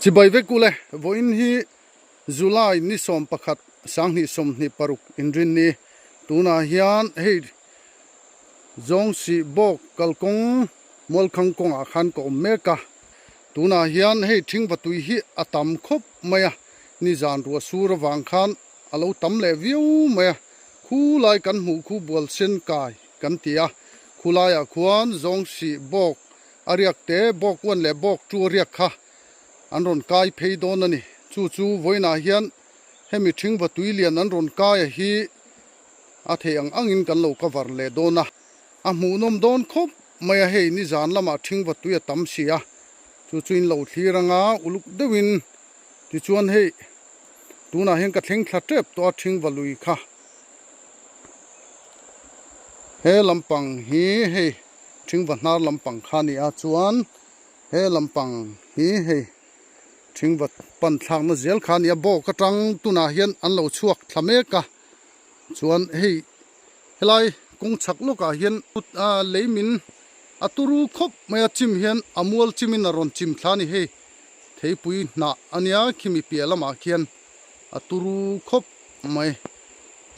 จิบายเวกุเลวันนี้จุลายนิสอมประคัดสังนิสอมนิปรุกอินรินนี้ตูน่าฮิอันเฮจงสีบอกกัลกงมอลคังกงอาคันก็เมกะตูน่าฮิอันเฮทิ้งประตูฮีอัตมคบเมียนิจานรัวสูรวังคันอาลูตัมเลวิวเมียคู่ไลกันหูคู่บวลเส้นกายกันเตียคู่ไลอาควานจงสีบอกอาริยกเตบอกวันเลบอกจูเรียกค่ะอันรอนกายเพย์โดนนี่จู่ๆวันน่าเฮียนให้มีทิ้งประตูเลียนอันรอนกายฮีอาเทียงอังอินกันโลกวาร์เลโดนะอาหมูนมโดนคบไม่ให้นิจานละมาทิ้งประตูตั้มเสียจู่ๆอินโลที่รังอาอุลุกเดวินที่ชวนให้ตูน่าเฮียนกับทิ้งคลัดเจ็บตัวทิ้งวลุยค่ะเฮลำปังฮีเฮทิ้งวันนาลำปังขานี่อาชวนเฮลำปังฮีเฮทิ้งวัดปันทางนั่นเจลขานี่บอกกระจังตูน่าเฮียนอันเราชวกทำเอกะชวนเฮเฮลัยกงชักลูกอาเฮียนเลมินอัตุรูคบไม่จิมเฮียนอมัวจิมินอรอนจิมขานี่เฮเทปุยน่ะอันยาคิมิเปียละมาเขียนอัตุรูคบไม่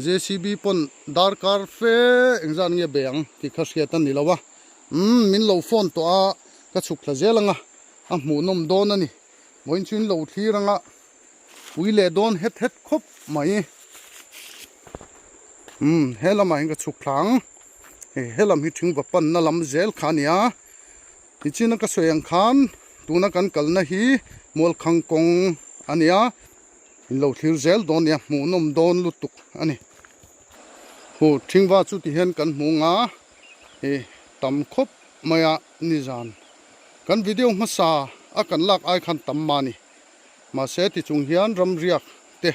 JCB ปนดาร์คาร์เฟ่เอ็งจานเงี้ยเบียงที่ข้าเสียตันนี่แล้ววะมินโลฟอนตัวก็ฉุกละเจลังอ่ะหมูนมโดนนี่วันชินโลที่รังวิเลโดนเฮ็ดคบไหมเฮลมาเองก็ฉุกหลังเฮลมีถึงแบบปนนั่นลำเจลขานี่ที่จีนก็สวยงคันตัวนักกันกัลนะฮีมอลคังกงอันนี้โลที่เจลโดนเนี่ยหมูนมโดนลุตุกอันนี้โหทิ้งว่าจุดที่เห็นกันหมูงาตำคบมายานิจานกันวิดีโอมาซาอากันลักไอคันตำมานี่มาเสติจุงเฮียนรำเรียกเต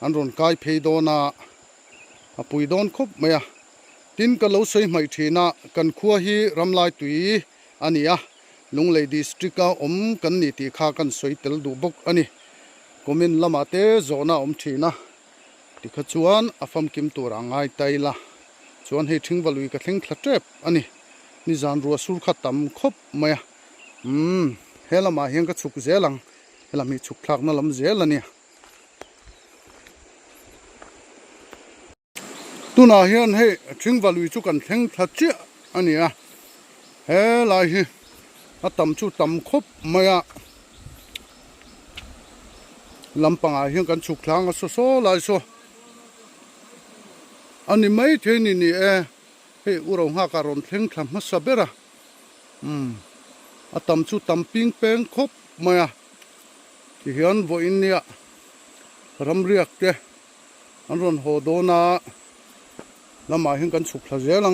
อันรอนกายเพย์โดนาปุยโดนคบมายาตินกันเราใช้ไม่ทีน่ะกันขัวฮีรำลายตุยอันนี้ลุงเลยดิสตริกากันนี่ตีข้ากันสวยเตลดูบกอันนี้ก็มินละมาเตโซน่าทีน่ะที่ขจวนอาฟัมกิมตัวร่างไอไตละชวนให้ถึงวลุยกับทิ้งคลัดเจ็บอันนี้นิจานรัวสูรขัดตำคบไหมเฮลมาเฮียงก็ฉุกเจลังเฮลมีฉุกคลักนั่นลำเจลันเนี่ยตัวน่าเฮียนให้ถึงวลุยจุกันทิ้งคลัดเจ็บอันนี้เฮลาฮีอาตำจุตำคบไหมลำปังเฮียงกันฉุกคลังโซลายโซอันนี้ไม่เท่านี้เฮ้อุรงหาการอนเพ่งทำมาสับเบระอาตำชุดตำปิงเป้งครบมาที่เห็นวันนี้รำเรียกเจ้อันรอนโหโดนาแล้วมาเห็นกันสุขละเจลัง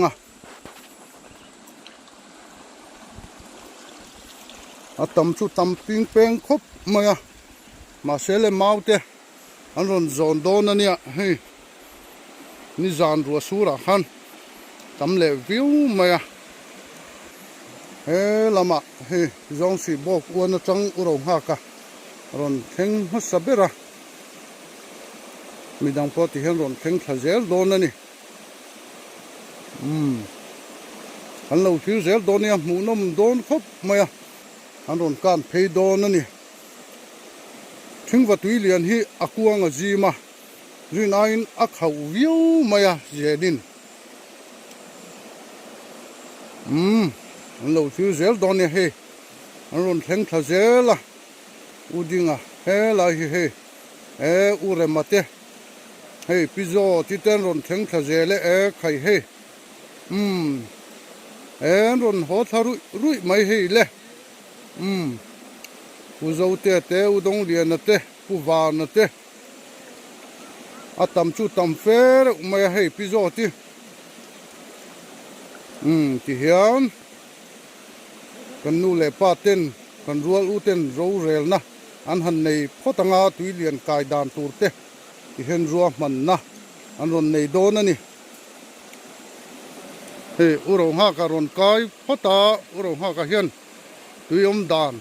อาตำชุดตำปิงเป้งครบมาเสเลมาเจ้อันรอนโซนโดนาเนี่ยเฮ้นิจานรัวสูระขันตำเลวิวมาเฮลมาเฮจงสีบอกอวนจังอุรงหากะรอนเพ่งมัสเบระมีดังพอที่เห็นรอนเพ่งทะเจลโดนนี่อันเราที่เจลโดนเนี่ยหมูนมโดนครบมาอันรอนการเพย์โดนนี่ถึงวัดวิเลียนฮีอักวงจีมารีนายน์อักเขาวิวมาเจดินอันเราชื่อเจลตอนนี้เฮอันรอนเพ่งทะเจละอุดิงเฮลาเฮอุเรมาเตเฮพิโซที่เต้นรอนเพ่งทะเจเลใครเฮรอนหัวทารุยไม่เฮเลอุโจเตอุดงเลียนเตอุวานเตอาตำชุดตำเฟรไม่ให้พิโซที่ที่เห็นกันนู่นเลยป้าเต้นกันรัวอุเต้นรู้เร็วนะอันหันในพ่อตั้งอาตุยเลียนกายดานตูเตที่เห็นรัวมันนะอันรอนในโดนนี่เฮ้อุรงหาการอนกายพ่อตาอุรงหากเห็นตุยดาน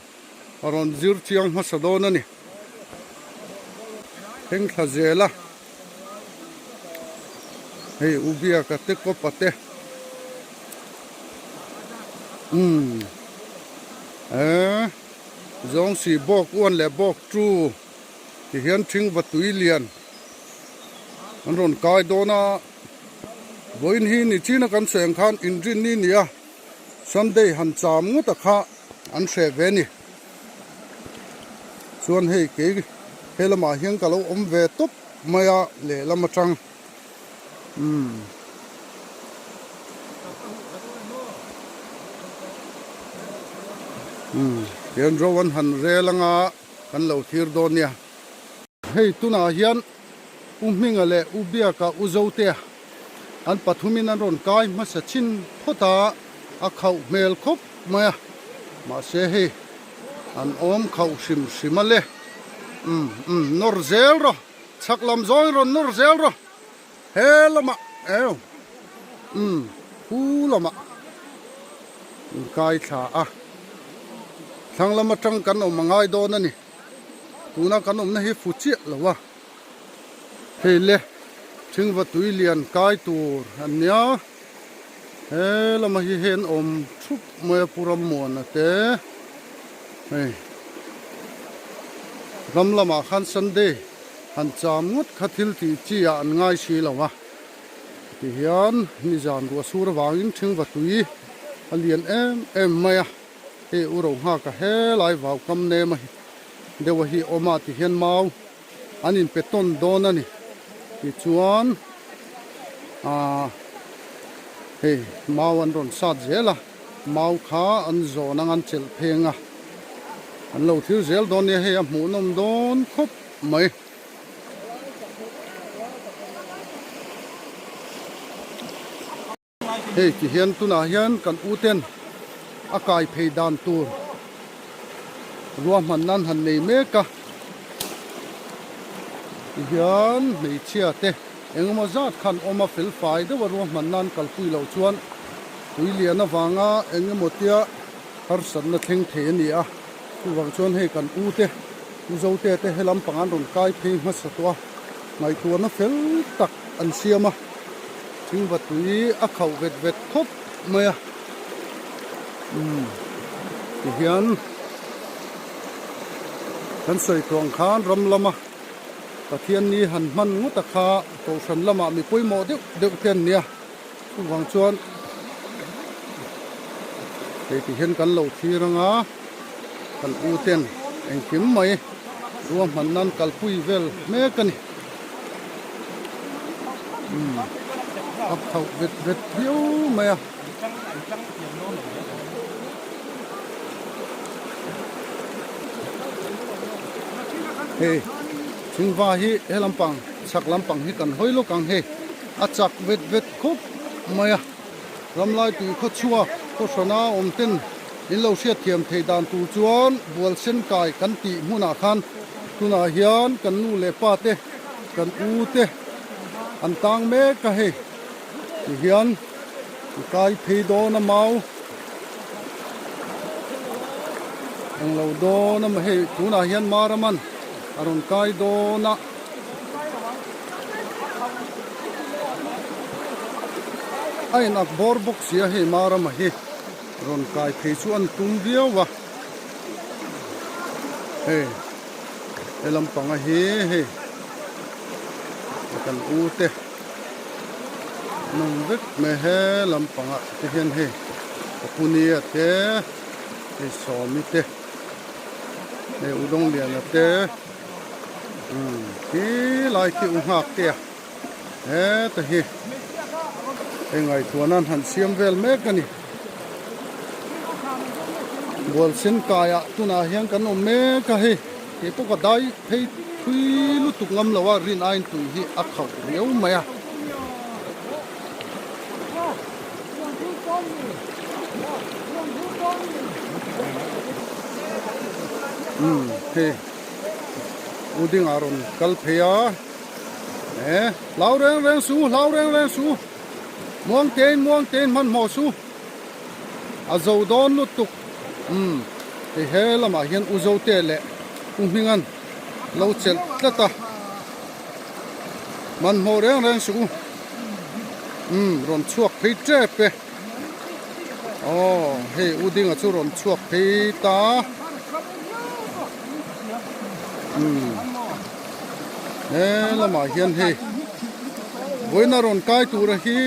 อรอนจิรที่ยังมาสะโดนนี่เพ่งขจละเฮ้อุบิอากัตกปะเต zong si bok uan le bok tru ti hian thing va tui lian an ron kai dona voin hi ni china kan seng khan injin ni nia Sunday han cham ngu ta kha an se ve ni chuan hei ke helama hiang ka lo om ve top maya le lama tang hian rowan han relanga kan lo thir don nia hei tuna hian umhinga le ubia ka uzote an pathumin an ron kai ma sa chin phota a khau mel khop maya ma se he an om khau sim simale nor zel ro chaklam zoi ro nor zel ro helama eo hulama kai tha a thanglama tang kan om mangai don ani tuna kan om na hi fuchi lawa hele thingwa tui lian kai tur ania helama hi hen om thup moya puram mon ate hei ramlama khan Sunday han chamngut khathil ti chia an ngai si lawa ti hian ni jan ro sur wangin thingwa tui alian em maya e uro ha ka he lai waw kam ne ma dewa hi oma ti hian mau anin peton don ani ti chuan hei mau an ron sat zela mau kha an zon an chel phenga an lo thil zel don ne he a mu nom don khop mai hei ti hian tuna hian kan uten akai pheidan tur ruam han nan han nei meka hian nei chia te engma zat khan oma fel fai de ruam han nan kal pui lo chuan tui lian awanga engmo tia har san na theng the ni a tu wang chuan he kan u te u zo te te helam pangan ron kai phei ma satwa ngai tu na fel tak an siama thing wa tui a khau vet vet thop maya hian kan soi tong khan ram lama pathian ni han man ngu ta kha to san lama mi poimo deuh ten nia wang chuan te ti hian kan lo thiranga kan u ten eng kim mai ruam han nan kalpui vel me kani ap thau vet hiu maya hei thingwa hi helampang saklampang hi kan hoilo kang he achak vet khop maya ramlai tu kho chua ko sona omten in lo sia thiam theidan tu chuan bual sen kai kan ti hmuna khan tuna hian kan nu le pa te kan u te an tang me ka he hian kai pheido na mau ang lo do na ma he tuna hian maraman aron kai do na ai nak bor box ya he maram he ron kai phei chu an tum dio wa he elam panga he kan u te nong vek me he lam panga te hian he punia te e so mi te e udong lian te ki lai ki hak te he te hi engai tuanan han siam vel me kani bol sin kaya tuna hian kan om me ka he e po ka dai thei thui lu tuk ngam lawa rin ain tu hi a khau reu maya he uding aron kalphea lau reng su muang ten man mo su azo don lu tuk he helama hian uzo te le umhingan lo chel tlata man mo reng su ron chuak phei tre pe he uding a chu ron chuak phei ta ละมาเฮียนเฮวันนารอนกายตูระฮี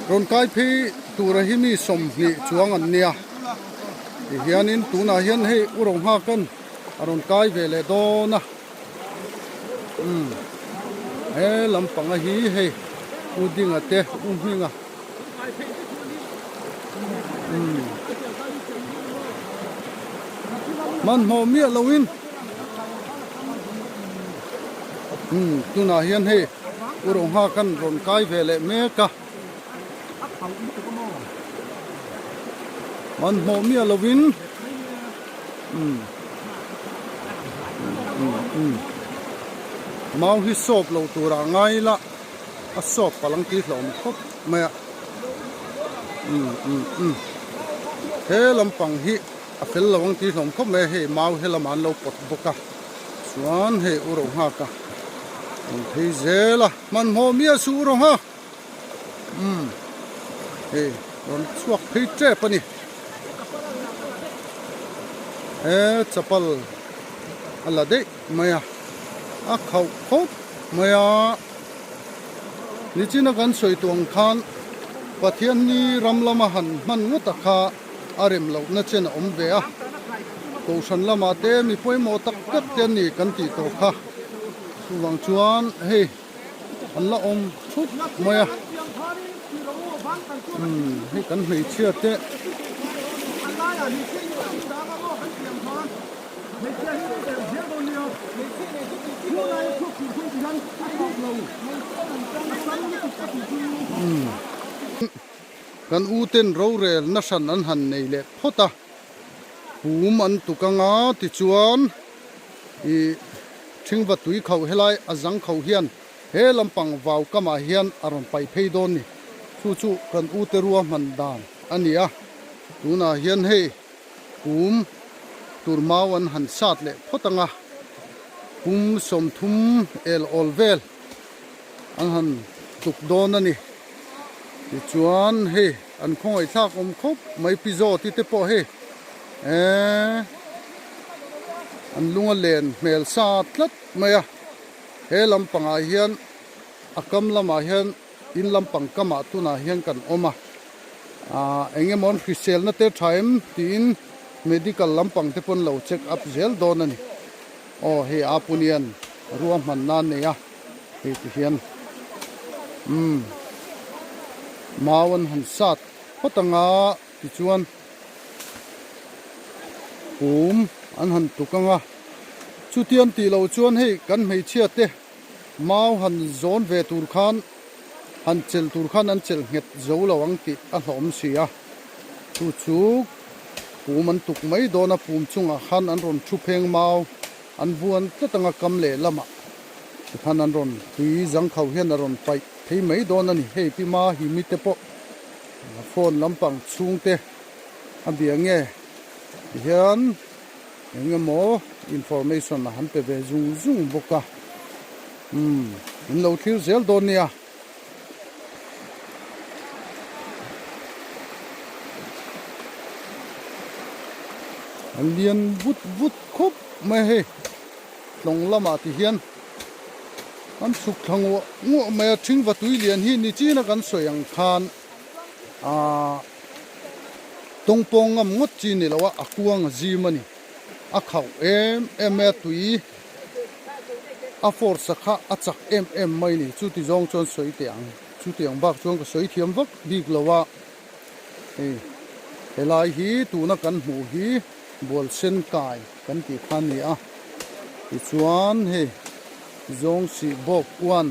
รอนกายพี่ตูระฮีมีสมนี่จวงอันเนียเฮียนินตูนาเฮียนเฮอุรงหากันอารอนกายเวเลโดนะลำปังฮีเฮอุดิงะเตหิงะมันโฮเมียลวินตูนาเฮียนเฮอุรงหากันรอนกายเวเลเมกะมันโฮเมียลวินเมาฮิสอบเราตัวร่างไงละสอบพลังที่หลอมครบเมียเฮลำปังฮิเฟลระวังที่หลอมครบเมียเฮเมาเฮลมันเราปดบกะส่วนเฮอุรงหากะเฮเจละมันโฮเมียสูรงหาเฮโดนสวกพิเจปนี่จับลอะไรเด็กเมียเขาครบเมียนี่จีนักการสวยตัวขันปัทยันนี่รำละมาหันมันงดตะขาอารมณ์เราเนเชนอมเบียตัวฉันละมาเตมีป่วยหมอตักกัดเตียนนี่กันตีตัวข้าสุวังชวนเฮ้อันละอมชุดเมียให้กันไม่เชื่อเตะกันอูเต็นเราเรลนัชันอันหันในเล็บพอตาปูมันตุกังอาติจวนชิงวัดตุยเขาเฮลัยอาจังเขาเฮียนเฮลำปังวาวกมาเฮียนอารมณ์ไปเพยโดนนี่จู่ๆกันอูเตรัวมันดานอันนี้ตูน่าเฮียนเฮปูมตูร์มาวันหันสัตเล็บพอตังปูมสมทุมเอลออลเวลอันหันตุกโดนนั่นนี่จวนเฮอันคงไอ้ซากคบไม่พิโซที่เตปอเฮอันลุงเลนเมลซาตลัดไม่เฮลำปังอาเฮียนอากำลำอาเฮียนอินลำปังกำมาตุนาเฮียนกันอมาเอ็งมอนฟิเซลนั่นเตทายมตีนmedical lampang te pon lo check up zel don ani he apunian ruam man nan ne ya he ti hian mawan han sat patanga ti chuan an han tukanga chutian ti lo chuan he kan mei chia te mau han zon ve tur khan han chel tur khan an chel nget zo lo ang ti a hlom sia chuปูมันตุกไม่โดนปูมจุงขันอันรอนชุเพงเมาอันบวนก็ตั้งกำเล่ละมะขันอันรอนปีจังเขาเห็นอันรอนไปที่ไม่โดนนี่เฮ้พี่มาหิมิเตปโฟนลำปังชุงเตอันเบียงเงี้ยเห็นเงี้ยโมอินฟอร์เมชันหันไปเวจุงบกะอินเราคิวเซลโดนเนี่ยอันเลียนวุดครบไม่เฮลงละมาที่เฮียนอันสุกทางงัวไม่ทิ้งวัตถุเลียนฮีนี่จีนักกันสวยอย่างคานตรงปงงงดจีนี่แล้วว่าอากวงจีมันนี่เขาเอ็มตุยฟอร์สักอาจักไม่นี่ชุดที่จงจนสวยเตียงชุดเตียงบักจงก็สวยเทียมบักดีกแล้วว่าเฮลายฮีตัวนักกันหูฮีบอลเส้นกายกันที่ขันนี่ที่ชวนเฮจงสีบอกวัน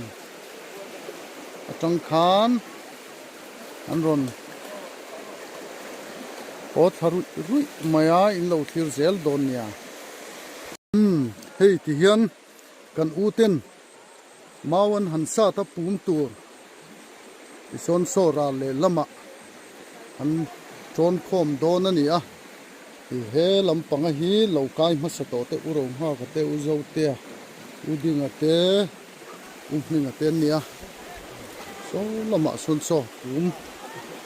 จังขันอันรอนโอทารุยมายาอินเราทิรเซลโดนเนี่ยเฮ้ที่เฮียนกันอูเต็นมาวันหันซาตะปูมตัวที่ชนโซราเลละมะหันชนคมโดนนี่เฮลำปังฮีเหล่ากายมัสโตเตอุรงหากเตอุโจเตอุดิงเตนิงเตเนี่ยโซละมาสุนโซ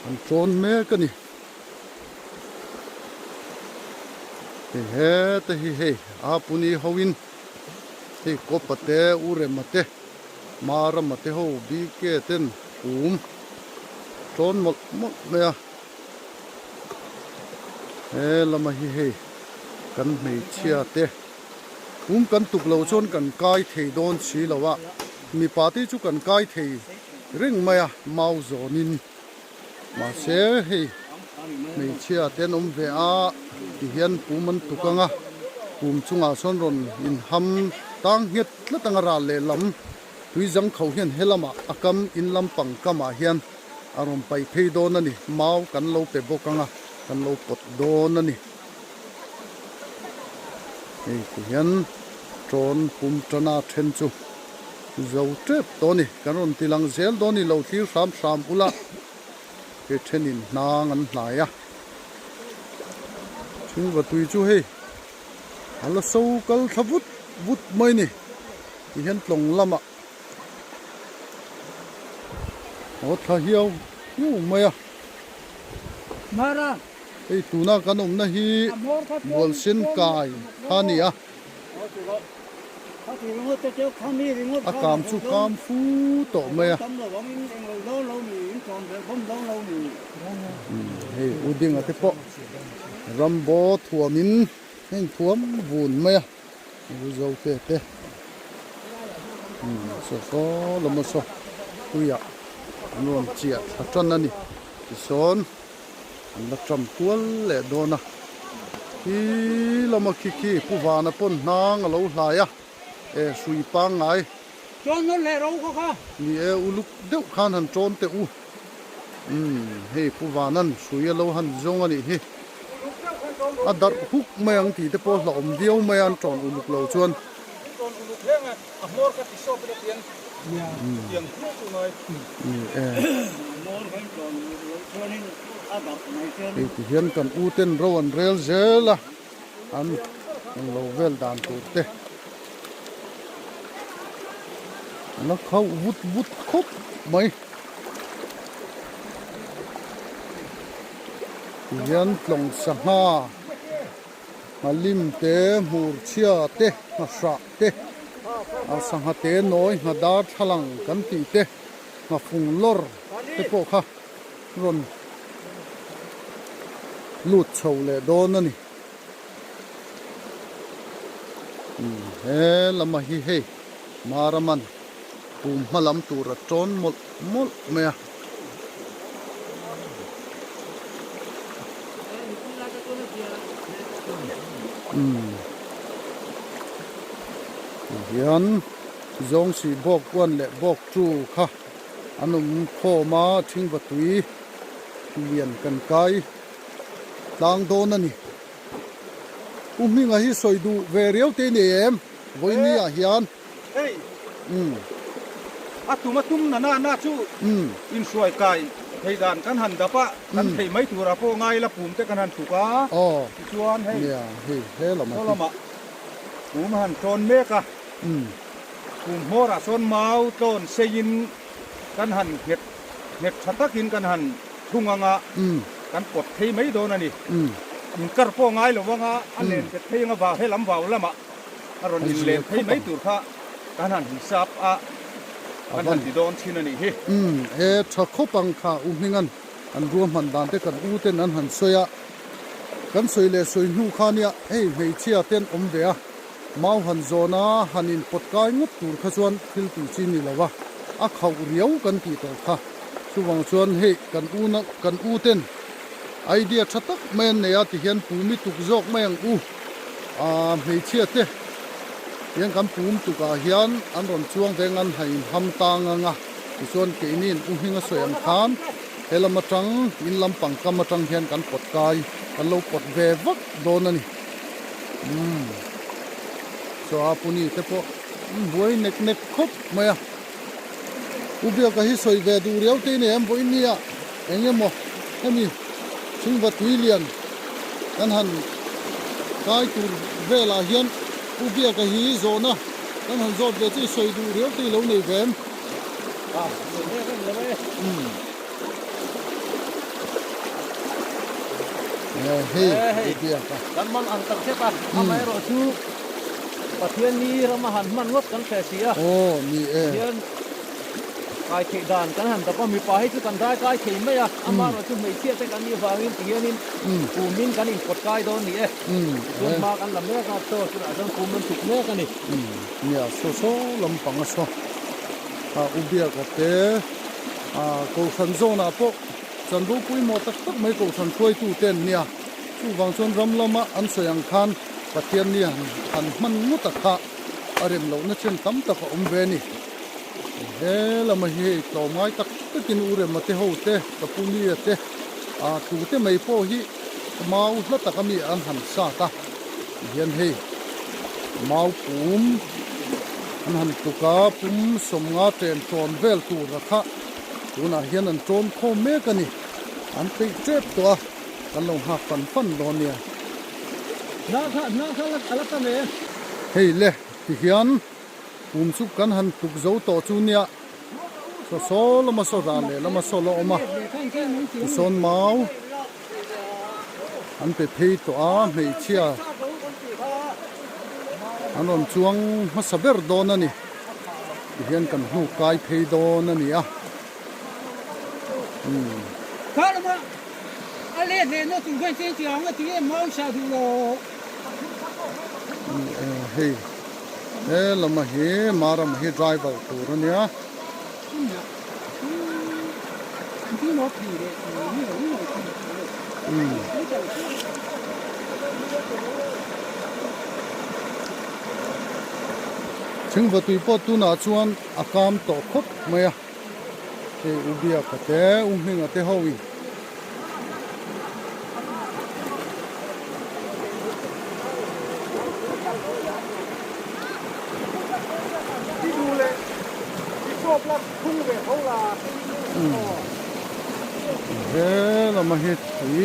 อันโจนเมกันนี่เฮตะเฮอาปุนีฮวิน ที่กบปะเตอุเรมะเตมารมะเตโฮบีเกเต็นจนหมดเมียละมาฮิเฮกันไม่เชียเตกันตุกเหลาชนกันกายเทโดนชีละวะมีปาร์ตี้จุกันกายเทเร่งมาเมาโซนินมาเสียเฮไม่เชียเตนเวอาที่เห็นปูมันตุกังะปูมจุงอาชนรนอินฮัมตั้งเฮ็ดและตั้งราเลลำตุยจังเขาเห็นเฮลมาอากำอินลำปังกมาเห็นอารมณ์ไปเพยโดนนั่นนี่เมากันเราไปบกังะกันเราปดโดนนั่นนี่ที่เห็นโจนปุ่มจนาเทนจูเจ้าเจ็บตัวนี่กันรนตีลังเซลตัวนี่เราที่สามอุละเกิดเช่นนี้นางอันหลายถึงว่าตุยจูเฮฮัลโหลสู้กันทวุฒิไม่นี่ที่เห็นตรงลำโอ้ท่าเหี่ยวอยู่ไหมมาละตูน่ากันนะฮีบอลเส้นกายท่านี่อากามสุกามฟูโตไหมอุดิงอะที่ปะรัมโบถั่วมินเห็นถั่วบุญไหมดูเจ้าเตะโซ่ลมโซ่คุยนวลเจียดจนนั่นนี่ที่โซนอันละจำตัวเล่โดนะที่เรามาคิดผู้วานะปนนางเราหลายสุยปังไงจนนั่นแหละเราค่ะนี่อุลุกเด็กขันหันโจนเตอูเฮ้ผู้วานั้นสุยเราหันจงอันนี้เฮ้อดัดฮุกเมืองที่เตปอหลอมเดียวเมืองจอนอุลุกเราชวนที่เห็นกันอูเต็นรวันเรลเจล่ะอันเราเวลดานตัวเตะแล้วเขาวุดคบไหมเห็นตรงสังหามาลิมเตมูเชียเตมาสระเตอาสังหาเตน้อยมาดาทลังกันตีเตมาฟุงลอร์เตโปค่ะรนลูดเฉาเลยโดนนี่ละมาฮิเฮมารามันปูมาลำตัวระจนหมดเมียยันจงสีบอกวันและบอกจูค่ะอันนั้นพ่อมาทิ้งประตูเลียนกันไกลางโดนนี่มิงให้สวยดูเวรียวเตนี่วันนี้เฮียนตุ้มน่าชูอินสวยไก่ให้ดานกันหันดะปะกันให้ไม่ถูกระโปงไงละปุ่มแต่กันหันถูกอ่ะชวนให้ละมาปุ่มหันโจนเมกะปุ่มโหระโซนเมาต้นเซยินกันหันเห็ดชัตตะกินกันหันทุ่งงะกันกดให้ไม่โดนนี่อินกระโปงไงหรือว่างะอันเล่นจะให้งะบ่าวให้ลำบ่าวละมะอารมณ์อินเล่นให้ไม่ถูกค่ะกันหันหิซับกันหันที่โดนชินนี่ชักขบังค่ะมิงันอันรวมหันดานเตกันอูเต็นอันหันสวยกันสวยเลยสวยหูข้าเนี่ยไม่เชี่ยเต้นเดียมาหันโซนาหันอินปดกายงดตูขจวนทิลตูจีนี่ละวะเขาเรียวกันตีต่อค่ะสุวังชวนกันอูเต้นไอเดียชัดตักแม่นเนี่ยที่เห็นปูมิตุกจอกแม่งไม่เชี่ยเต้ยังกันปูมตุกเฮียนอันรอนช่วงเวงันให้ทำตางงะที่ส่วนเกนินหิงสวยอันคานเฮลมาจังอินลำปังกำมาจังเฮียนกันปดกายกันเราปดเววักโดนนี่สวาปุนีเตปบวยเน็กคบไหมอุเบียกหิสวยเวดูเรียวตีเนี่ยบวยนี่เอ็งยังมั้มีชิงวัดวิเลียนกันหันกายตูเวลาเฮียนอุเบียกหิโซนะกันหันโซเวที่สวยดูเรียวตีเหล่านี้เวมเฮ้ยเบียกกันมันอันตักเชปะทำไมรอชู ประเทศนี้เรามาหันมันงดกันแค่เสีย โอ้นี่เทียนกายเขดานกันหันแต่ก็มีปลาให้ทุกกันได้กายเขไม่อะอามาเราชุมไม่เสียแต่กันนี่ฟังนี่เทียนินปูมินกันนี่กดกายโดนนี่ส่วนมากันละเมื่อก็โตสุดอาจจะปูมันถูกเมื่อกันนี่เนี่ยโซลำปังโซอุเบียก็เตกูสันโซนาปกจันรูปุยหมดตักไม่กูสันช่วยตู้เต้นเนี่ยชูวังชนรำละมาอันเสียงคันปะเทียนเนี่ยอันมันมุตตะอารมณ์เราเนี่ยเช่นตั้มตะก็เวนี่ละมาเฮต่อไม้ตักตะกินอุเรมาเตหูเตตะปูนี่เตตู้เตไม่พอฮีมาอุละตะก็มีอันหันซาตาเย็นเฮมาปุ่มอันหันตุกาปุ่มสมงาเตนโจนเวลตูระคะตัวน่ะเฮียนอันโจนโคเมกันนี่อันติเจ็บตัวกันลงหักฟันโดนเนี่ยน้าค่ะอะไรกันเนี่ยเฮ้ยเล่ที่เฮียนปุ่มสุกันหันตุกเจ้าต่อจูเนี่ยโซละมาโซรานเลยละมาโซละออกมาโซนเมาอันไปเพย์ตัวไม่เชียอันนั้นช่วงมาสเบอร์โดนนี่เห็นกันหูกายเพย์โดนนี่ข้าละมาอะไรเนี่ยน้องถึงกันเสียงอ่ะที่เมาชาดูโลเฮ้ยละมาเฮมารามาเฮไดรเวอร์ตัวเนี่ยที่น้องผีเลยถึงว่าตุยปอตุน่าชวนอาการตกคบไหมอ่ะอุเบียกแต่หิงแต่ฮาวิที่ดูเลยที่ชอบรับทุ่งเลยเขาลาละมาเฮ็ดตุย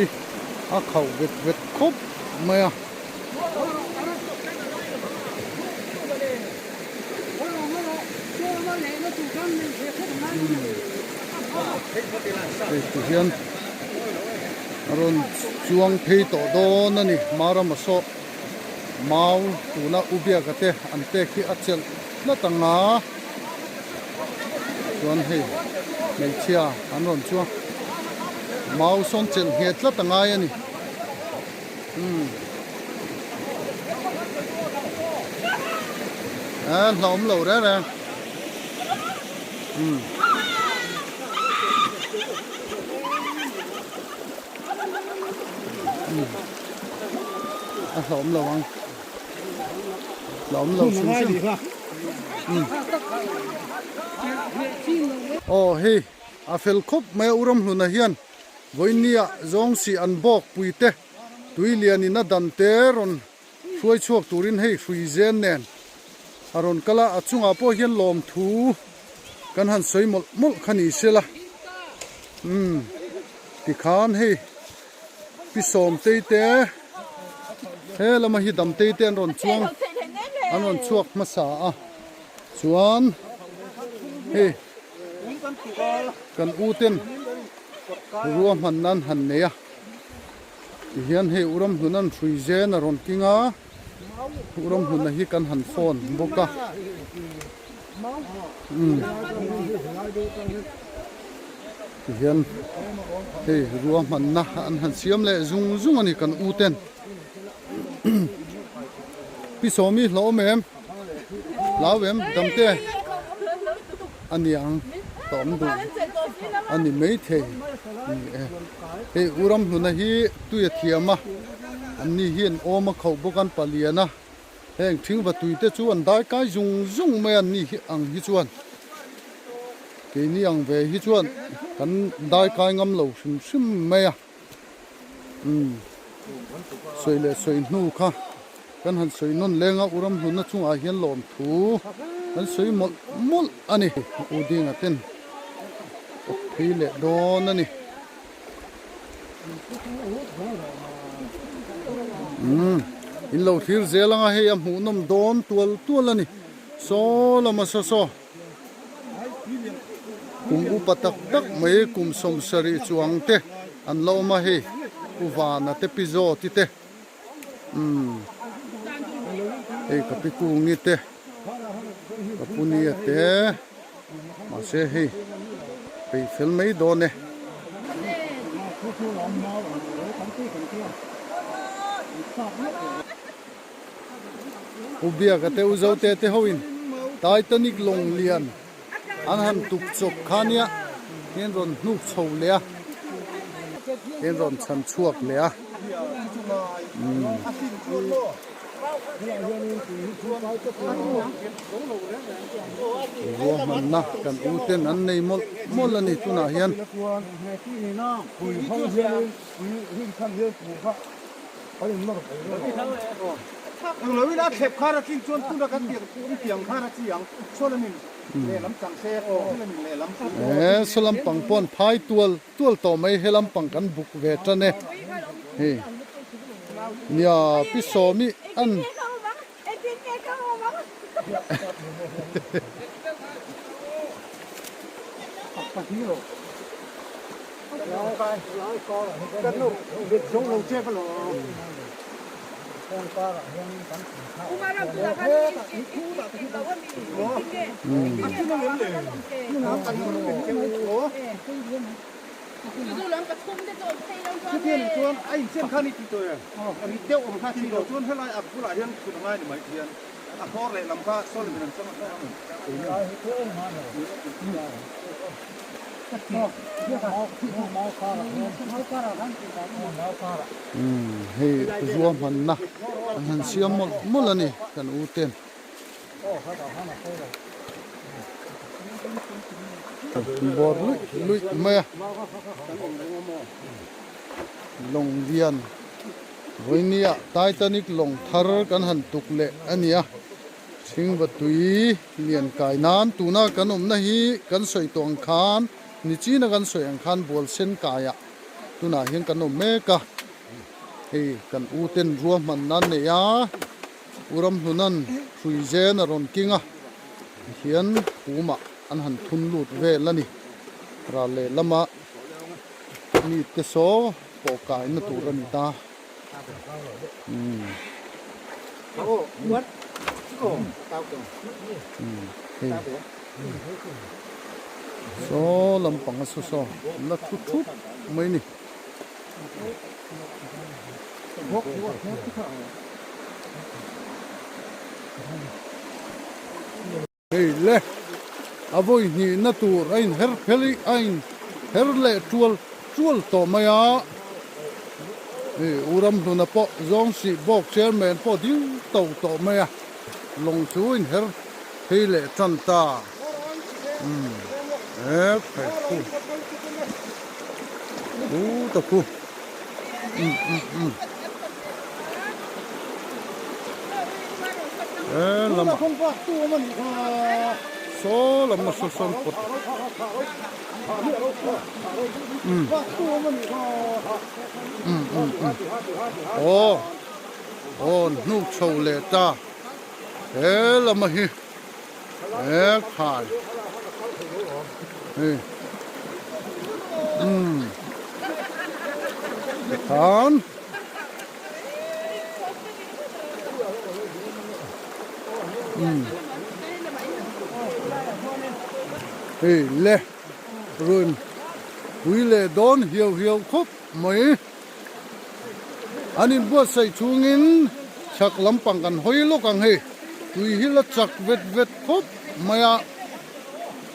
เขาเวทคบไหมอ่ะตุเฮียนอารมณ์ช่วงเพย์ต่อโดนนั่นนี่มารามาโซเมาตัวน่ะอุเบียกเตะอันเตะขี้อัดเชลน่าตั้งงาส่วนเฮไม่เชียอันนั้นช่วงเมาส่วนเชลเฮ็ดละตั้งงาอย่างนี้หลอมเหลาได้เลยหลอมระวังหลอมเราชุ่มโอ้เฮ้อาเฟลคบแม่อุรมหุนเฮียนวันนี้จงสีอันบอกปุยเตตุยเลียนินาดันเตรอนช่วยช่วยตุรินให้ฟรีเซนเนนอารอนกะละอัดซุงอาโปเฮียนลอมทูกันหันสวยหมดขันอีเสละติขานให้พิสมเตเตละมาฮิดำเตเตนรอนช่วงอันรอนช่วงมาสาส่วนกันอูเต็นรวมหันนั้นหันเนียเฮียนให้อุรมหุนันฟรีเจนรอนกิงอุรมหุนฮีกันหันโฟนบกะเฮียนรวมหันนะอันหันเสียมเลยจุงอันนี้กันอูเต็นพี่สามีเราเมมเราเมมดำเตะอันนี้อังตอมดูอันนี้ไม่เทอุรมหุนฮีตุยเทียมอันนี้เฮียนโอมาเขาบุกันปาลียนะถึงว่าตุยเตจวนได้กายจุงไม่อันนี้อังฮิจวนเกนี่อังเวฮิจวนกันได้กายงำเหลาซึมไม่สวยเลยสวยนูค่ะกันหันสวยนนเลงอุรมหุนจุงอาเฮียนหลอมถูกันสวยหมดอันนี้อุดิงอ่ะเต้นพี่เล็ดโดนนั่นนี่อินเราทิรเซลังให้ยามหูน้ำโดนตัวละนี่โซละมาโซกุมอุปตักไม่กุมสมสริจวงเตอันเรามาให้อุวานะเตปิโซติเต kapiku ngite kapunia te mase hi pe filmei done ubia ka te uzote te hoin Titanic long lian an han tuk chok khania hen ron nuk chou le hen ron chan chuak le ruwa man na kan uten an nei mol ani tuna hian lo wi la khep khara king chon tu la kan piang khara chi yang solamin le lam chang se o le lam solam pangpon phai tual to mai helam pang kan buk ve tane he nia pisomi an chuan ai chen khani ti to ani teu om kha ti lo chuan helai a pula hian chu ngai ni mai hian a khor le lam kha sol min an chang he zuam han na han siam mol ani kan uten bor lui maya long lian voinia Titanic long thar kan han tukle ania singwa tui lian kai nan tuna kan na hi kan soi tong khan ni china kan soi ang khan bol sen kaya tuna hian kan meka he kan uten ruam man nan ne ya uram hunan suizen aron kinga hian puma an han thun lut ve lani ra le lama ni te so po kai na turan ta what tao kong so lampang so la thut mai ni hey le avoi ni na tur ein her pheli ein her le tual to maya uram huna po zong si bok chairman po ding to maya long chu in her hele chanta phải to ku lama so lama so son pot nu chou le ta lama hi khai khan le run hui le don hiu khop mai anin bo sai chungin chak lampang kan hoi lo kang he hui hila chak vet khop maya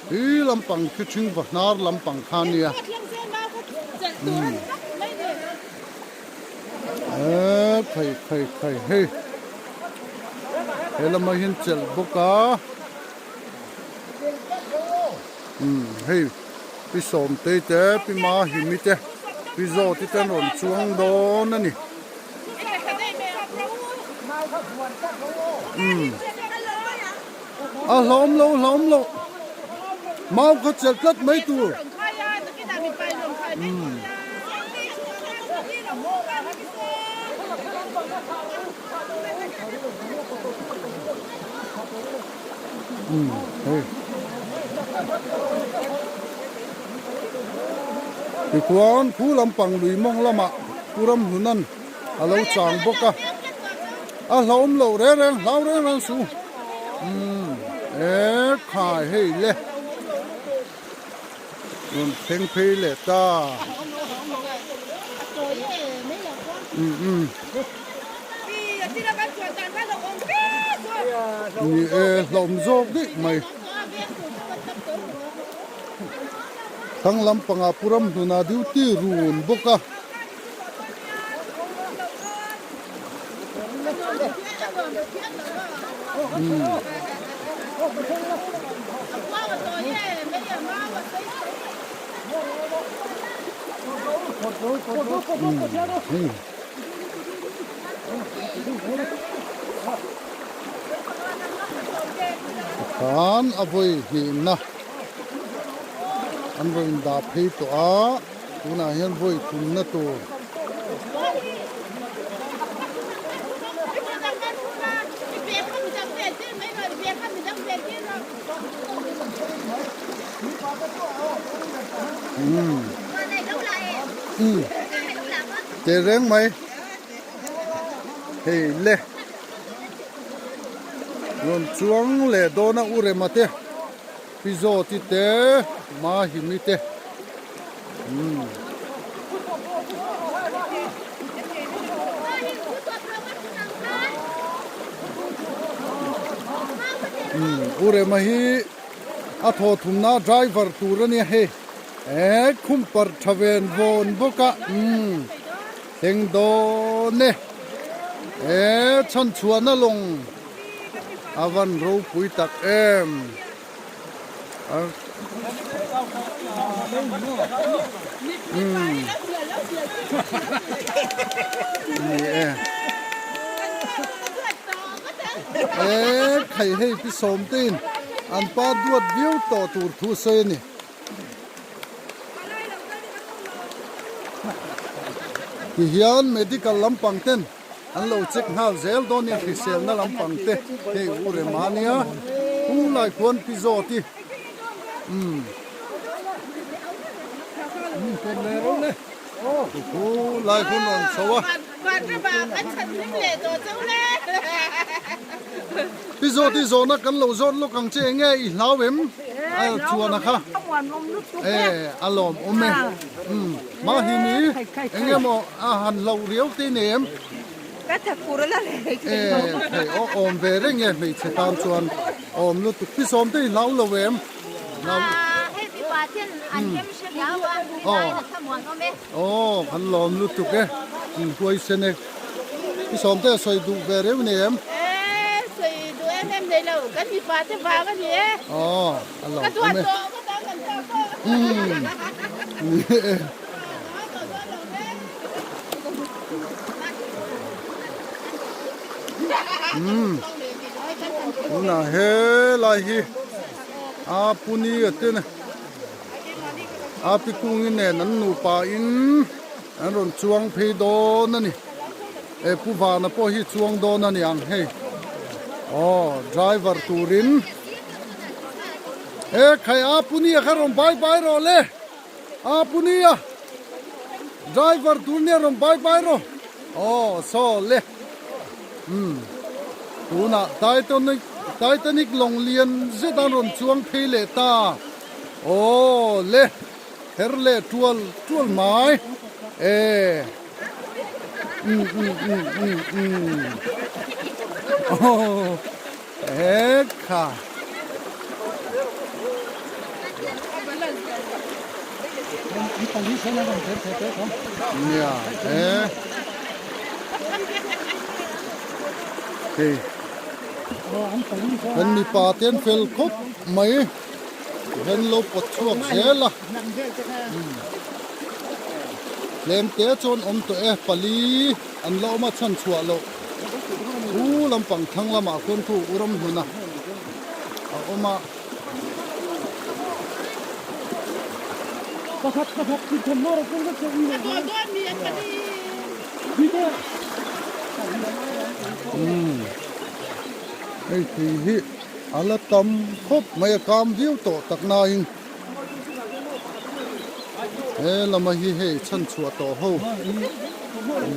hi lampang kiching bahnar lampang khania phai he helama hin chel boka hey pi som te pi ma hi mi te pi zo ti ten ron chuang don ani lom lo mau có chel cất mấy tu thì quan phú lâm bằng lùi mong lắm ạ phú lâm hunan alo chàng bốc à à lom lo re re lao re re su khai hei le luôn pheng phê le ta ni lom zok di mai thang lam panga puram duna duty run boka kan avoi hi na an voi da phei to a tuna hian voi thum na to Thế reng mày hey le luôn chuang le do na ure mate pizo ti te ma hi mi te ure ma hi a tho thum na driver tur ani he khum par thaven von boka teng do ne chon chuan na long avan ro pui tak em khai hei pi som tin an pa duat view to tur thu se ni ki hian medical lampang ten an lo check hal zel don ni fisel na lampang te he ure mania u lai kon pizo ti pen le ro le u lai kon on sawa pizo ti zona kan lo zon lo kang che nge I lawem chuana kha alom ome ma hi ni enge mo a han lo riau ti nemก็ถ้ากูรู้แล้วเลย om ve re nge me che tam chuan om lu tu pi som te lau lo wem ให้พี่ปาเช่นอันเยี่ยมเชียวว่าได้นะถ้ามวนก็ไม่ kan lom lu tu ke huai se ne pi som te soi du ve re nem สวยดูเอ็มได้แล้วกันพี่ปาจะว่ากันเนี่ย alom ก็ตัว ome โตก็ต้องกันเจ้าก็ na he lai hi a puni aten a pi kung in ne nan nu pa in an ron chuang phei do na ni pu va na po hi chuang do na ni ang he driver turin khai a puni kha ron bye bye ro le a puni a driver tur ne ron bye bye ro so le tuna Titanic long lian zedan ron chuang phei le ta le herle tual mai kha hey When mi pa ten fel khop mai when lo pot chuak zela lem te chon om to pali an lo ma chan chua lo u lampang thang lama kon thu uram huna oma pahat ki thomor kon ga chhi ni do mi pali Hey hi ala tam khop mai kam viu to takna in lama hi he chan chua to ho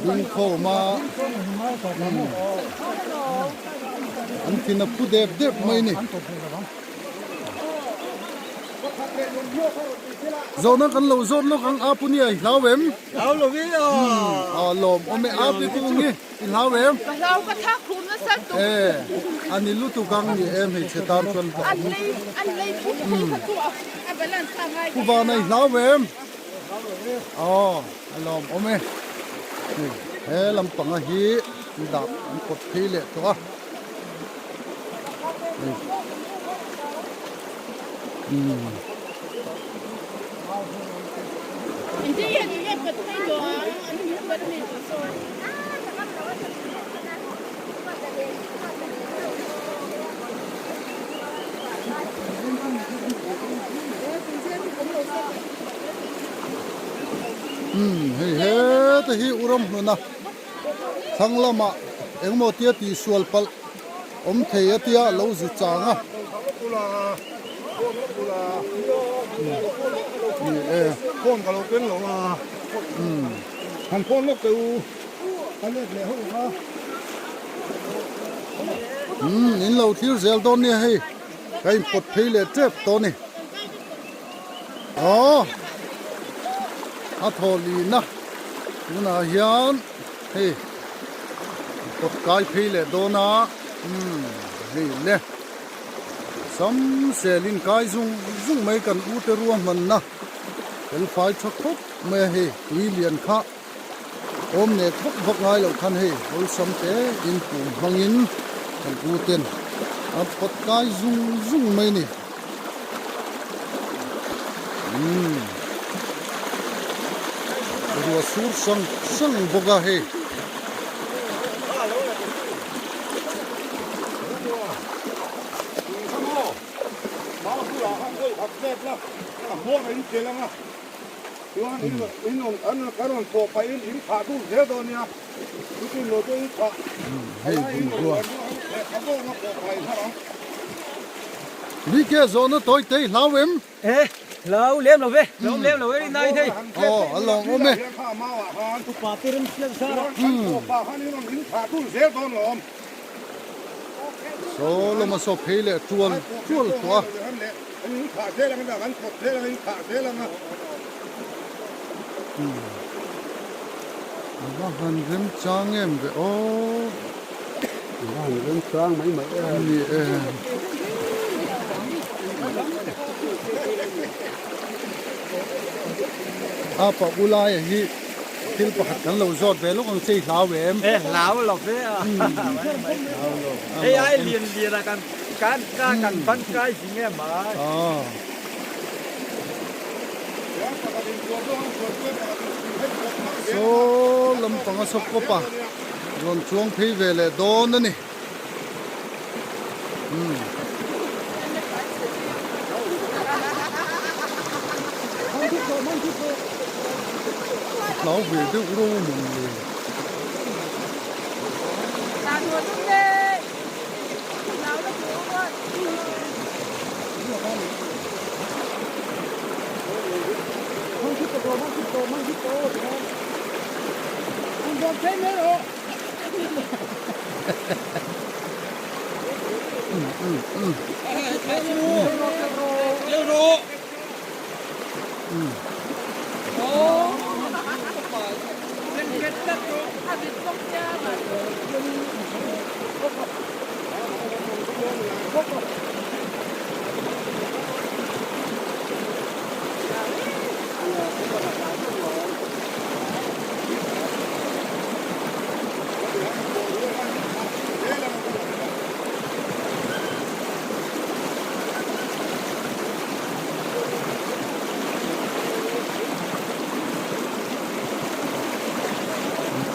ding kho ma อันที่น่ะผู้เด็บไม่นี่โซนกันโลโซนโลกังอาปุนี่ลาวเวม เอาลูกพี่อ๋อ ลมโอเมอาปิกุงี้ลาวเวม เราก็ทักคุณนะสักตัว อันนี้ลุตุกังนี่ให้เชตามชน อันเลยพูดให้ตัวอันเป็นนั่นทำไม ผู้บ้านในลาวเวมลมโอเมนี่ลำปังฮีดับมันกดพีเละตัวอันที่ยังเปิดให้ดูอันนี้เปิดให้ดูโซ่ เฮ้แต่ฮีอุรมนุนะทั้งละมาเอ็งโมเตียตีสวลปลอมเทียเตียโลจุจางอ่ะนี่คนก็เราเป็นหรอหันคนลูกตูอันนี้เลยฮู้ฮะ อินเราที่เซลตอนนี้ให้ใครปลดพีเลยเจ็บตอนนี้อาทอลีนะนู่นเฮียนเฮ้ปลดกายพีเลยโดนะนี่เนี่ยสัมเซลินกายซุงไม่กันอุตรวมันนะเป็นฝ่ายชักทุบไม่ให้ตุยเลียนข้าอมเนี่ยทุกพวกนายเราทันให้เราสัมเตอินปุ่มหังอินกันอุเตนปลดกายซุงไม่นี่รัวสูรสังบกะเฮมาผู้หลาข้างด้วยผักแซ่บละหัวเป็นเจลังอ่ะตัวนี้อินอันการันโผล่ไปอินขาตู้เสียตัวเนี้ยทุกโลตัวอินขาให้บุญรัวเขาก็มาโผล่ไปครับ นี่แกโซนตัวเตยลาวเอ็มเราเลี้ยงเราเว้ยเราเลี้ยงเราเว้ยนายที่อัลลอฮ์โอเมตุปาติริมเลี้ยงซาระปาฮันนี่น้องอินขาตู้เสียตัวน้องโซลมาสอบเพลจวนตัวอันนี้ขาเสียแล้วกันกดเสียแล้วขาเสียแล้วนะว่าหันเริ่มจางเอ็มเบโอ้ว่าเรื่องช้างไม่เหมือนนี่ปะอุลายฮีทิลปะหัดกันเราจอดเวลูกอังซีลาวเวมลาวหลอกเว้ยไอ้เรียนกันการฟันกายสิ่งเงี้ยมาโซลำปังสกปะโดนช่วงพีเวเลโดนนี่เราเวดูรู้มึงเลยตาหัวตุ้งเลยเราต้องรู้ว่ามันคิดตัวมันโดนใช่ไหมหรอเร็วรู้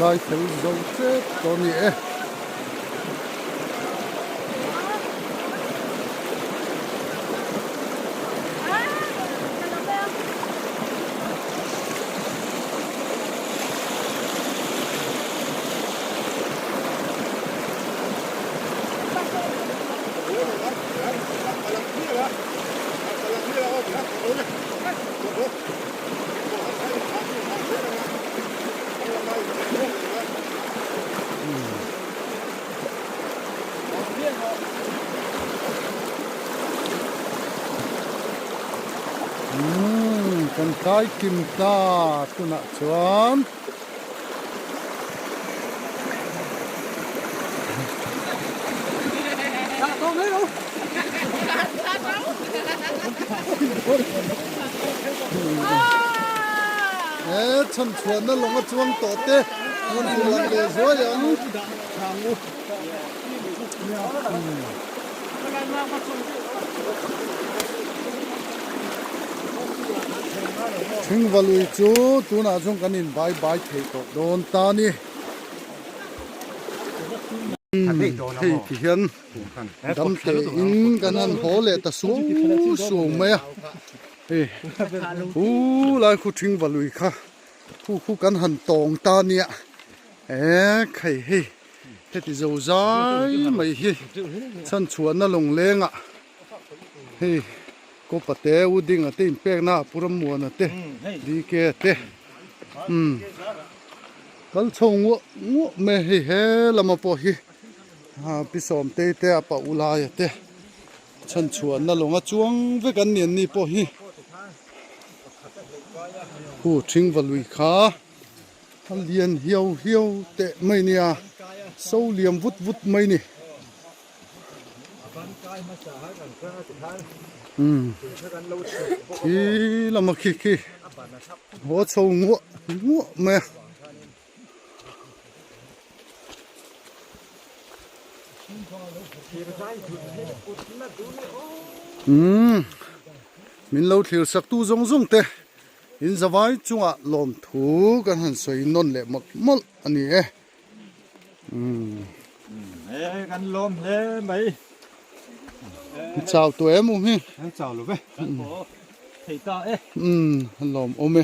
กายเทลโซเซตอนนี้ กันกายกิมตาตุนะชวนฉันชวนนั่นลงมาชวนต่อเต้มันกำลังเลยสวยอย่างถึงวันลุยจูตัวน่าจงกันอินบายบายเทก็โดนตานี่เฮ้ยพี่เห็นดำเตอินกันนั่นโหเละแต่สูงไหมอ่ะเฮ้ยหลายคู่ถึงวันลุยค่ะคู่กันหันตองตาเนี่ยใครเฮ้ยเฮ็ดที่เจ้าใจไม่เฮ้ยฉันชวนน่ะลงเลงอ่ะเฮ้ยก็ปะเตอุดิงอ่ะเต็มแป้งหน้าปุรมัวน่ะเตดีเกเตกัลชงวแม่เฮ้ละมาปอฮีพิสอมเตอะปะอุลายเตฉันชวนน่ะลงอ่ะจวงเวกันเนียนนี่ปอฮีผู้ชิงวัลุยขาเลียนเหี่ยวเตะไม่เนี่ยโซเหลี่ยมวุดไม่นี่ที่เรามาขี้หัวโชงงัวแม่มินเราเที่ยวสักตู้จงเตะอินสบายจังอ่ะลมถูกันหันสวยนนเละหมดอันนี้กันลมไหมเจ้าตัวมุ้งเจ้าหรือเปล่าเฮ้ยตาลมโอเม